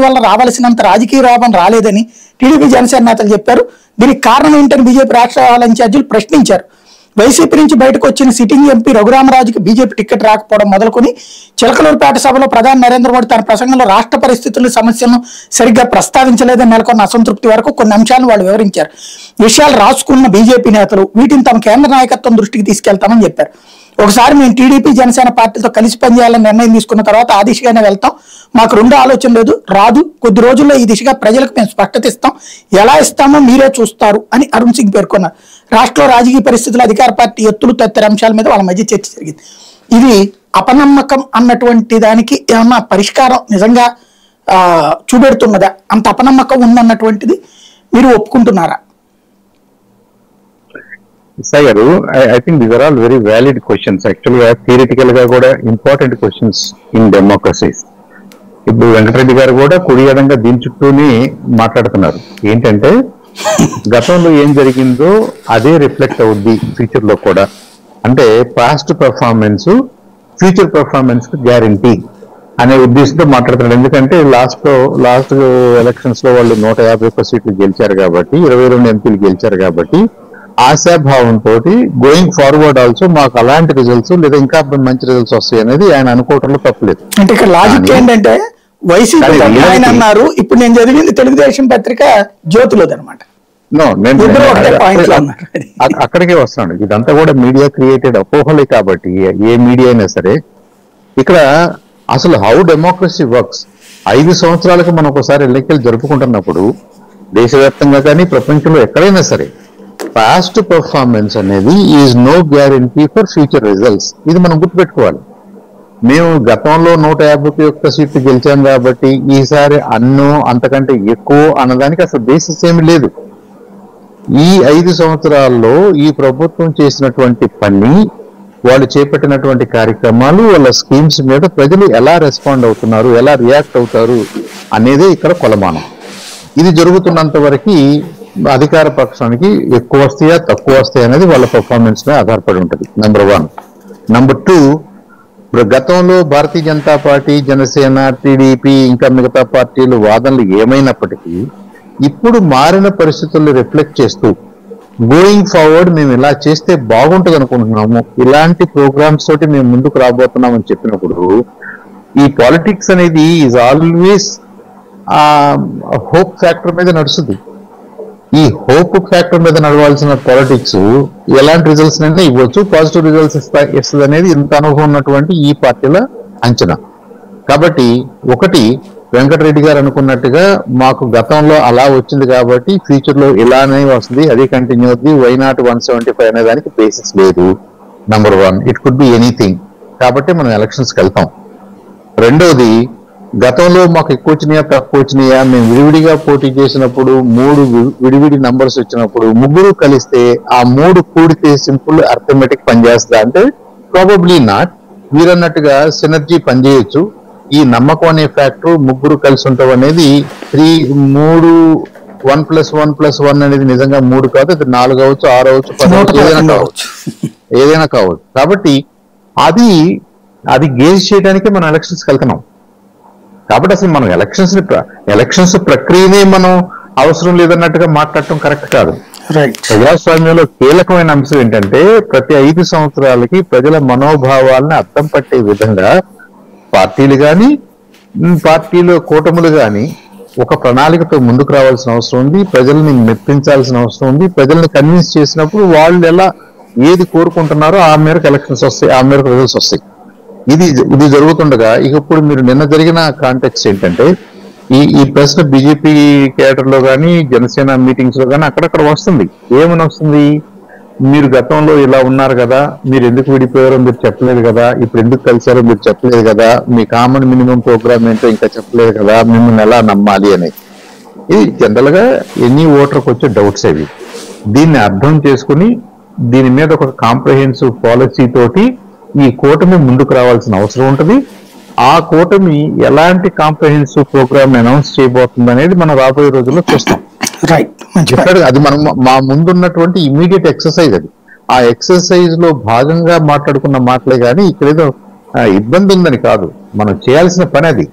వల్ల రావాల్సినంత రాజకీయ లాభం రాలేదని టీడీపీ జనసేన నేతలు చెప్పారు. దీనికి కారణం ఏంటని బీజేపీ రాష్ట్ర వ్యవహారాల ఇన్ఛార్జీలు ప్రశ్నించారు. వైసీపీ నుంచి బయటకు వచ్చిన సిట్టింగ్ ఎంపీ రఘురామరాజుకి బీజేపీ టికెట్ రాకపోవడం మొదలుకొని చిలకలూరుపేట సభలో ప్రధాని నరేంద్ర మోడీ తన ప్రసంగంలో రాష్ట్ర పరిస్థితుల సమస్యలను సరిగ్గా ప్రస్తావించలేదని నెలకొన్న అసంతృప్తి వరకు కొన్ని అంశాలను వాళ్ళు వివరించారు. విషయాలు రాసుకున్న బీజేపీ నేతలు వీటిని తమ కేంద్ర నాయకత్వం దృష్టికి తీసుకెళ్తామని చెప్పారు. ఒకసారి మేము టీడీపీ జనసేన పార్టీతో కలిసి పనిచేయాలని నిర్ణయం తీసుకున్న తర్వాత ఆ దిశగానే వెళ్తాం. మాకు రెండో ఆలోచన లేదు, రాదు. కొద్ది రోజుల్లో ఈ దిశగా ప్రజలకు మేము స్పష్టత ఇస్తాం. ఎలా ఇస్తామో మీరే చూస్తారు అని అరుణ్ సింగ్ పేర్కొన్నారు. రాష్ట్రంలో రాజకీయ పరిస్థితులు, అధికార పార్టీ ఎత్తులు తదితర అంశాల మీద వాళ్ళ మధ్య చర్చ జరిగింది. ఇది అపనమ్మకం అన్నటువంటి దానికి ఏమన్నా పరిష్కారం నిజంగా చూపెడుతున్నదా? అంత అపనమ్మకం ఉందన్నటువంటిది మీరు ఒప్పుకుంటున్నారా? సాయి గారు, I think these are all very valid questions. Actual గా థియరిటికల్ గా కూడా ఇంపార్టెంట్ క్వశ్చన్స్ ఇన్ డెమోక్రసీస్. ఇప్పుడు వెంకటరెడ్డి గారు కూడా కుడియడంగా దీని చుట్టూని మాట్లాడుతున్నారు. ఏంటంటే గతంలో ఏం జరిగిందో అదే రిఫ్లెక్ట్ అవుద్ది ఫ్యూచర్ లో కూడా. అంటే పాస్ట్ పెర్ఫార్మెన్స్ ఫ్యూచర్ పెర్ఫార్మెన్స్ కు గ్యారంటీ అనే ఉద్దేశంతో మాట్లాడుతున్నారు. ఎందుకంటే లాస్ట్ ఎలక్షన్స్ లో వాళ్ళు 151 సీట్లు గెలిచారు కాబట్టి, 22 ఎంపీలు గెలిచారు కాబట్టి ఆశాభావంతో గోయింగ్ ఫార్వర్డ్ ఆల్సో మాకు అలాంటి రిజల్ట్స్ లేదా ఇంకా మంచి రిజల్ట్స్ వస్తాయి అనేది ఆయన అనుకోవటంలో తప్పలేదు. అంటే ఇక్కడ లాజిక్ ఏంటంటే వైసీపీ ఆయన అన్నారు, ఇప్పుడు నేను చదివింది తెలుగుదేశం పత్రిక జ్యోతిలోది అనమాట. అక్కడికే వస్తున్నాడు. ఇదంతా కూడా మీడియా క్రియేటెడ్ అపోహలే కాబట్టి ఏ మీడియా అయినా సరే. ఇక్కడ అసలు హౌ డెమోక్రసీ వర్క్స్, 5 సంవత్సరాలకు మనం ఒకసారి ఎన్నికలు జరుపుకుంటున్నప్పుడు దేశవ్యాప్తంగా కానీ ప్రపంచంలో ఎక్కడైనా సరే పాస్ట్ పెర్ఫార్మెన్స్ అనేది is no guarantee for future results. ఇది మనం గుర్తుపెట్టుకోవాలి. మేము గతంలో 151 సీట్లు గెలిచాం కాబట్టి ఈసారి అంతకంటే ఎక్కువ అన్నదానికి అసలు బేసిస్ ఏమి లేదు. ఈ 5 సంవత్సరాల్లో ఈ ప్రభుత్వం చేసినటువంటి పని, వాళ్ళు చేపట్టినటువంటి కార్యక్రమాలు, వాళ్ళ స్కీమ్స్ మీద ప్రజలు ఎలా రెస్పాండ్ అవుతున్నారు, ఎలా రియాక్ట్ అవుతారు అనేదే ఇక్కడ కొలమానం. ఇది జరుగుతున్నంత వరకు అధికార పక్షానికి ఎక్కువ వస్తాయా తక్కువ వస్తాయా అనేది వాళ్ళ పర్ఫార్మెన్స్ మీద ఆధారపడి ఉంటుంది. నెంబర్ 1. నెంబర్ 2, గతంలో భారతీయ జనతా పార్టీ, జనసేన, టీడీపీ ఇంకా మిగతా పార్టీలు వాదనలు ఏమైనప్పటికీ ఇప్పుడు మారిన పరిస్థితుల్ని రిఫ్లెక్ట్ చేస్తూ గోయింగ్ ఫార్వర్డ్ మేము ఇలా చేస్తే బాగుంటుంది అనుకుంటున్నాము, ఇలాంటి ప్రోగ్రామ్స్ తోటి మేము ముందుకు రాబోతున్నాం అని చెప్పినప్పుడు ఈ పాలిటిక్స్ అనేది ఈజ్ ఆల్వేస్ హోప్ ఫ్యాక్టర్ మీద నడుస్తుంది. ఈ హోప్ ఫ్యాక్టర్ మీద నడవాల్సిన పాలిటిక్స్ ఎలాంటి రిజల్ట్స్ అయినా ఇవ్వచ్చు, పాజిటివ్ రిజల్ట్స్ ఇస్తుంది అనేది ఇంత అనుభవం ఉన్నటువంటి ఈ పార్టీల అంచనా. కాబట్టి ఒకటి, వెంకటరెడ్డి గారు అనుకున్నట్టుగా మాకు గతంలో అలా వచ్చింది కాబట్టి ఫ్యూచర్ లో ఇలానే వస్తుంది, అది కంటిన్యూ అవుతుంది, వై నాట్ 175 అనే దానికి బేసిస్ లేదు. Number 1, it could be anything. కాబట్టి మనం ఎలక్షన్స్కి వెళ్తాం. రెండోది, గతంలో మాకు ఎక్కువ వచ్చినాయా తక్కువ వచ్చినాయా, మేము విడివిడిగా పోటీ చేసినప్పుడు 3 విడివిడి నంబర్స్ వచ్చినప్పుడు 3 కలిస్తే ఆ 3 కూడితే సింపుల్ అర్థమెటిక్ పనిచేస్తుందా అంటే ప్రాబబ్లీ నాట్. వీరన్నట్టుగా సినర్జీ పనిచేయొచ్చు. ఈ నమ్మకం అనే ఫ్యాక్టర్ 3 కలిసి ఉంటాం అనేది 3 1+1+1 అనేది నిజంగా 3 కాదు, అది 4 కావచ్చు, 6 అవచ్చు, 10 అవచ్చు, ఏదైనా కావచ్చు. కాబట్టి అది గేజ్ చేయడానికే మనం ఎలక్షన్స్కి వెళ్తున్నాం. కాబట్టి అసలు మనం ఎలక్షన్స్ ప్రక్రియనే మనం అవసరం లేదన్నట్టుగా మాట్లాడటం కరెక్ట్ కాదు. ప్రజాస్వామ్యంలో కీలకమైన అంశం ఏంటంటే ప్రతి 5 సంవత్సరాలకి ప్రజల మనోభావాలను అర్థం పట్టే విధంగా పార్టీలు కానీ పార్టీలు కూటములు కానీ ఒక ప్రణాళికతో ముందుకు రావాల్సిన అవసరం ఉంది. ప్రజల్ని మెప్పించాల్సిన అవసరం ఉంది. ప్రజల్ని కన్విన్స్ చేసినప్పుడు వాళ్ళు ఎలా ఏది కోరుకుంటున్నారో ఆ మేరకు ఎలక్షన్స్ వస్తాయి, ఆ మేరకు రిజల్ట్స్ వస్తాయి. ఇది జరుగుతుండగా ఇక ఇప్పుడు మీరు నిన్న జరిగిన కాంటెక్స్ట్ ఏంటంటే ఈ ప్రశ్న బీజేపీ కేడర్ లో కానీ జనసేన మీటింగ్స్ లో కానీ అక్కడక్కడ వస్తుంది. ఏమని వస్తుంది? మీరు గతంలో ఇలా ఉన్నారు కదా, మీరు ఎందుకు విడిపోయారో మీరు చెప్పలేదు కదా, ఇప్పుడు ఎందుకు కలిసారో మీరు చెప్పలేదు కదా, మీ కామన్ మినిమం ప్రోగ్రామ్ ఏంటో ఇంకా చెప్పలేదు కదా, మిమ్మల్ని ఎలా నమ్మాలి అనేది. ఇది జనరల్ గా ఎనీ ఓటర్కి వచ్చే డౌట్స్ అవి. దీన్ని అర్థం చేసుకుని దీని మీద ఒక కాంప్రహెన్సివ్ పాలసీ తోటి ఈ కూటమి ముందుకు రావాల్సిన అవసరం ఉంటుంది. ఆ కూటమి ఎలాంటి కాంప్రహెన్సివ్ ప్రోగ్రామ్ అనౌన్స్ చేయబోతుంది అనేది మనం రాబోయే రోజుల్లో చూస్తాం. అది మనం మా ముందున్నటువంటి ఇమీడియట్ ఎక్సర్సైజ్. అది ఆ ఎక్సర్సైజ్ లో భాగంగా మాట్లాడుకున్న మాటలే కానీ ఇక్కడేదో ఇబ్బంది ఉందని కాదు, మనం చేయాల్సిన పని అది.